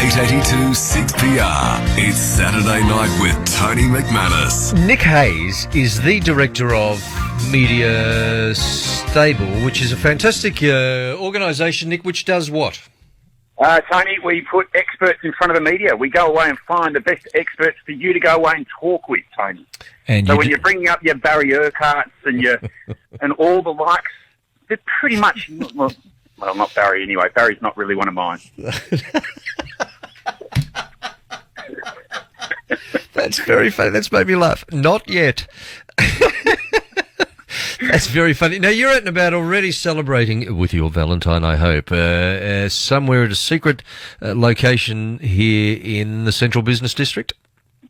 882 6PR. It's Saturday night with Tony McManus. Nick Hayes is the director of Media Stable, which is a fantastic organisation, Nick, which does what? Tony, we put experts in front of the media. We go away and find the best experts for you to go away and talk with, Tony. And so when you're bringing up your Barry Urquharts and your and all the likes, they're pretty much, well, not Barry anyway. Barry's not really one of mine. That's very funny. That's made me laugh. Not yet. That's very funny. Now, you're out and about already celebrating with your Valentine, I hope, somewhere at a secret location here in the Central Business District.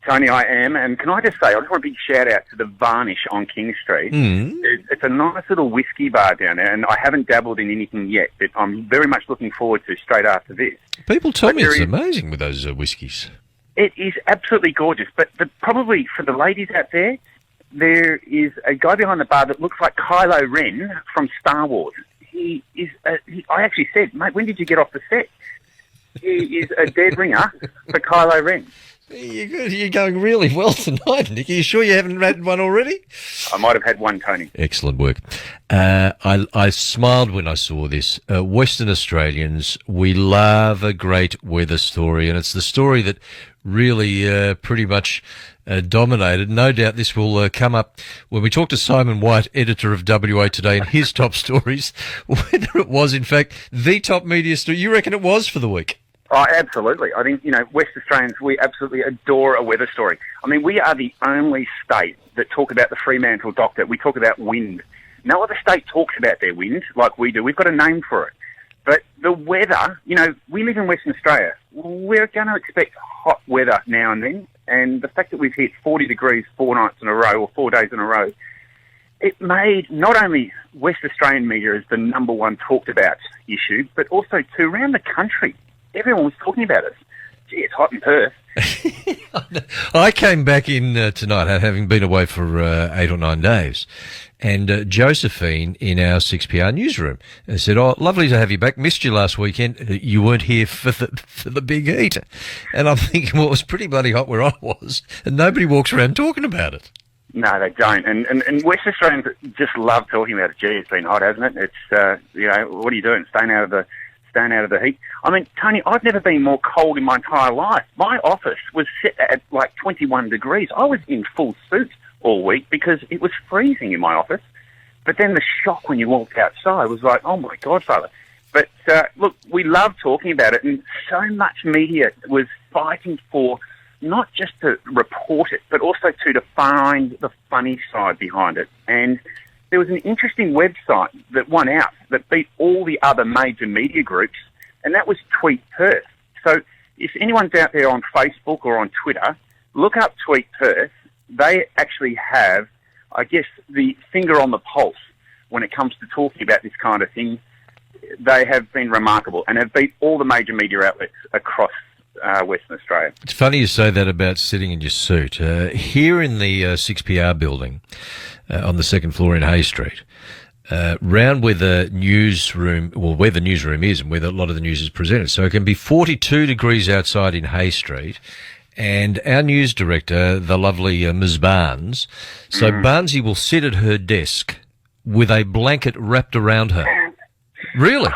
Tony, I am. And can I just say, I just want a big shout-out to the Varnish on King Street. It's a nice little whiskey bar down there, and I haven't dabbled in anything yet, but I'm very much looking forward to straight after this. People tell me it's amazing with those whiskies. It is absolutely gorgeous, but probably for the ladies out there, there is a guy behind the bar that looks like Kylo Ren from Star Wars. He is. I actually said, mate, when did you get off the set? He is a dead ringer for Kylo Ren. You're going really well tonight, Nick. Are you sure you haven't had one already? I might have had one, Tony. Excellent work. I smiled when I saw this. Western Australians, we love a great weather story, and it's the story that really pretty much dominated. No doubt this will come up when we talk to Simon White, editor of WA Today, and his top stories, whether it was, in fact, the top media story. You reckon it was for the week? Oh, absolutely. I think, West Australians, we absolutely adore a weather story. I mean, we are the only state that talk about the Fremantle Doctor. We talk about wind. No other state talks about their wind like we do. We've got a name for it. But the weather, we live in Western Australia. We're going to expect hot weather now and then. And the fact that we've hit 40 degrees 4 nights in a row or 4 days in a row, it made not only West Australian media as the number one talked about issue, but also to around the country. Everyone was talking about us. Gee, it's hot in Perth. I came back in tonight, having been away for 8 or 9 days, and Josephine in our 6PR newsroom said, "Oh, lovely to have you back. Missed you last weekend. You weren't here for the big heat." And I'm thinking, well, it was pretty bloody hot where I was, and nobody walks around talking about it. No, they don't. And West Australians just love talking about it. Gee, it's been hot, hasn't it? It's, what are you doing? Staying out of the heat. I mean, Tony, I've never been more cold in my entire life. My office was set at like 21 degrees. I was in full suit all week because it was freezing in my office. But then the shock when you walked outside was like, oh my God, Father. But look, we love talking about it, and so much media was fighting for not just to report it, but also to find the funny side behind it. And there was an interesting website that won out, that beat all the other major media groups, and that was Tweet Perth. So if anyone's out there on Facebook or on Twitter, look up Tweet Perth. They actually have, I guess, the finger on the pulse when it comes to talking about this kind of thing. They have been remarkable and have beat all the major media outlets across Western Australia. It's funny you say that about sitting in your suit. Here in the 6PR building, on the second floor in Hay Street, round where the newsroom is and where a lot of the news is presented. So it can be 42 degrees outside in Hay Street, and our news director, the lovely Ms. Barnes, so Barnesy will sit at her desk with a blanket wrapped around her. Really?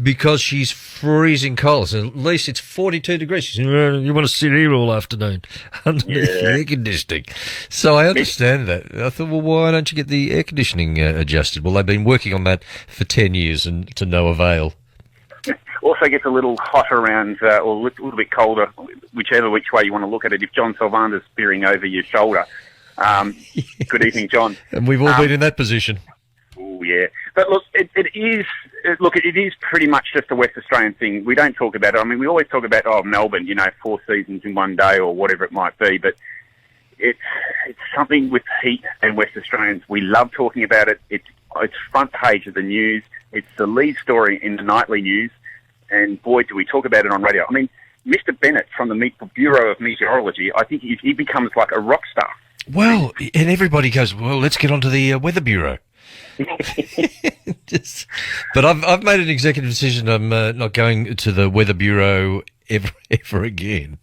Because she's freezing cold. So at least it's 42 degrees. She says, you want to sit here all afternoon underneath the air conditioning. So I understand that. I thought, well, why don't you get the air conditioning adjusted? Well, they've been working on that for 10 years and to no avail. Also gets a little hot around, or a little bit colder, whichever which way you want to look at it. If John Sylvander's peering over your shoulder. Good evening, John. And we've all been in that position. Oh, yeah. But look, it is pretty much just a West Australian thing. We don't talk about it. I mean, we always talk about, Melbourne, 4 seasons in one day or whatever it might be. But it's something with heat and West Australians. We love talking about it. It's front page of the news. It's the lead story in the nightly news. And boy, do we talk about it on radio. I mean, Mr. Bennett from the Bureau of Meteorology, I think he becomes like a rock star. Well, and everybody goes, well, let's get onto the Weather Bureau. But I've made an executive decision. I'm not going to the Weather Bureau ever again.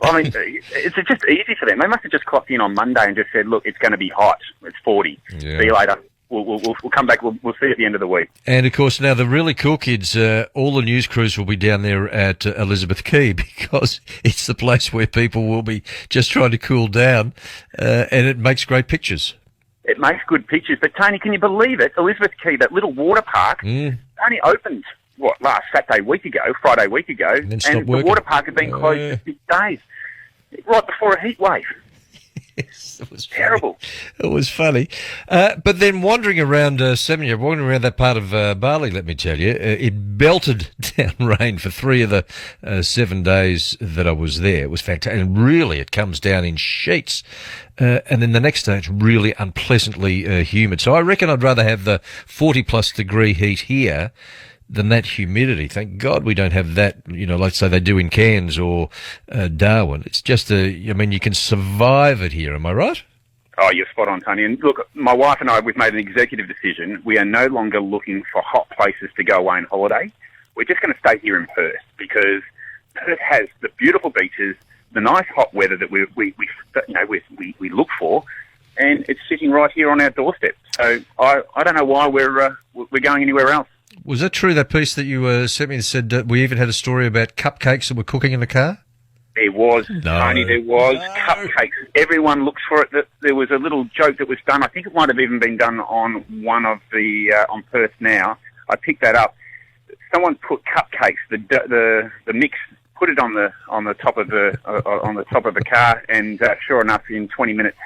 I mean, it's just easy for them. They must have just clocked in on Monday and just said, "Look, it's going to be hot. It's 40. Yeah. See you later. We'll come back. We'll see you at the end of the week." And of course, now the really cool kids, all the news crews will be down there at Elizabeth Quay because it's the place where people will be just trying to cool down, and it makes great pictures. It makes good pictures. But Tony, can you believe it? Elizabeth Quay, that little water park, only opened last Friday week ago, And then stopped the working. water park had been closed for 6 days, right before a heat wave. Yes, it was Terrible. It was funny. But then wandering around Seminary, wandering around that part of Bali, let me tell you, it belted down rain for 3 of the 7 days that I was there. It was fantastic. And really, it comes down in sheets. And then the next day, it's really unpleasantly humid. So I reckon I'd rather have the 40-plus degree heat here than that humidity. Thank God we don't have that, like say they do in Cairns or Darwin. It's just you can survive it here. Am I right? Oh, you're spot on, Tony. And look, my wife and I, we've made an executive decision. We are no longer looking for hot places to go away on holiday. We're just going to stay here in Perth because Perth has the beautiful beaches, the nice hot weather that we look for, and it's sitting right here on our doorstep. So I don't know why we're going anywhere else. Was that true, that piece that you sent me that said we even had a story about cupcakes that were cooking in the car? There was, Tony, there was cupcakes. Everyone looks for it. There was a little joke that was done. I think it might have even been done on one of the, on Perth Now. I picked that up. Someone put cupcakes, the mix, put it on the top of the car, and sure enough, in 20 minutes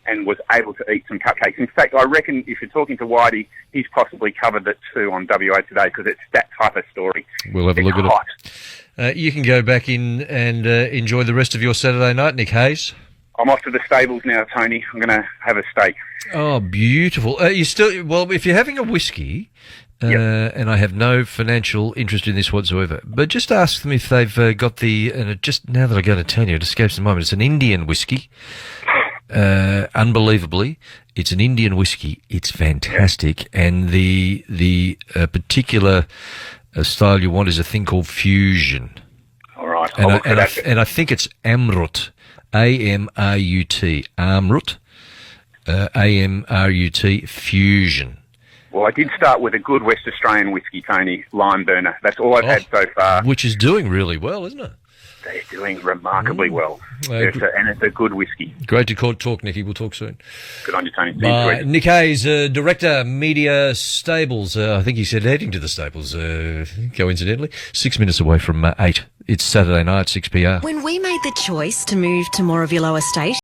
and was able to eat some cupcakes. In fact, I reckon if you're talking to Whitey, he's possibly covered that too on WA Today because it's that type of story. We'll have a look hot. at it. You can go back in and enjoy the rest of your Saturday night, Nick Hayes. I'm off to the stables now, Tony. I'm going to have a steak. Oh, beautiful. If you're having a whiskey, Yep. and I have no financial interest in this whatsoever, but just ask them if they've got and it just, now that I'm going to tell you, it escapes the moment, it's an Indian whiskey. Unbelievably, it's an Indian whiskey. It's fantastic, and the particular style you want is a thing called Fusion. All right, and I think it's Amrut, Amrut, Amrut, Amrut Fusion. Well, I did start with a good West Australian whiskey, Tony, Lime Burner. That's all I've had so far. Which is doing really well, isn't it? They're doing remarkably well. And it's a good whiskey. Great to talk, Nicky. We'll talk soon. Good on you, Tony. See you soon. Nick Hayes, Director, Media Stables. I think he said heading to the stables, coincidentally. 6 minutes away from 8. It's Saturday night, 6 p.m. When we made the choice to move to Moravilo Estate,